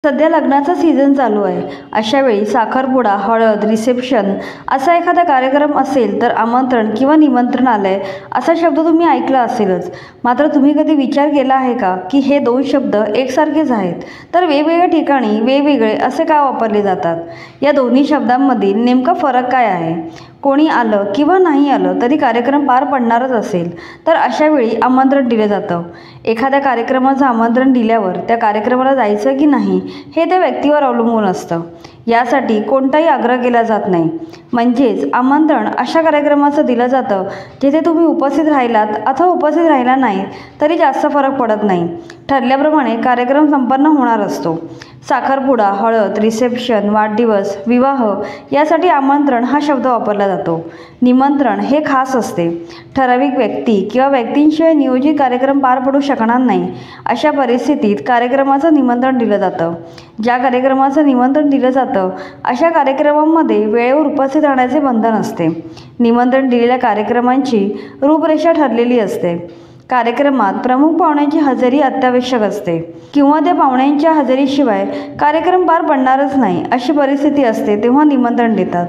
सध्या लग्नाचा सीझन चालू आहे. अशा वेळी साखरपुडा, हळद, रिसेप्शन असा एखादा कार्यक्रम असेल तर आमंत्रण किंवा निमंत्रण आलंय असा शब्द तुम्ही ऐकला असेलच. मात्र तुम्ही कधी विचार केला आहे का की हे दोन शब्द एकसारखेच आहेत, तर वेगवेगळ्या ठिकाणी वेगवेगळे असे का वापरले जातात? या दोन्ही शब्दांमधील नेमका फरक काय आहे? कोणी आलं किंवा नाही आलं तरी कार्यक्रम पार पडणारच असेल तर अशा वेळी आमंत्रण दिलं जातं. एखाद्या कार्यक्रमाचं आमंत्रण दिल्यावर त्या कार्यक्रमाला जायचं की नाही हे त्या व्यक्तीवर अवलंबून असतं. यासाठी कोणताही आग्रह केला जात नाही. म्हणजेच आमंत्रण अशा कार्यक्रमाचं दिलं जातं जिथे तुम्ही उपस्थित राहिलात अथवा उपस्थित राहिला नाही तरी जास्त फरक पडत नाही. ठरल्याप्रमाणे कार्यक्रम संपन्न होणार असतो. साखरपुडा, हळद, रिसेप्शन, वाढदिवस, विवाह यासाठी आमंत्रण हा शब्द वापरला जातो. निमंत्रण हे खास असते. ठराविक व्यक्ती किंवा व्यक्तींशिवाय नियोजित कार्यक्रम पार पडू शकणार नाही. अशा परिस्थितीत कार्यक्रमाचं निमंत्रण दिलं जातं. ज्या कार्यक्रमाचं निमंत्रण दिलं जातं अशा कार्यक्रमांमध्ये वेळेवर उपस्थित राहण्याचे बंधन असते. निमंत्रण दिलेल्या कार्यक्रमांची रूपरेषा ठरलेली असते. कार्यक्रमात प्रमुख पाहुण्यांची हजेरी अत्यावश्यक असते किंवा त्या पाहुण्यांच्या हजेरीशिवाय कार्यक्रम पार पडणारच नाही अशी परिस्थिती असते तेव्हा निमंत्रण देतात.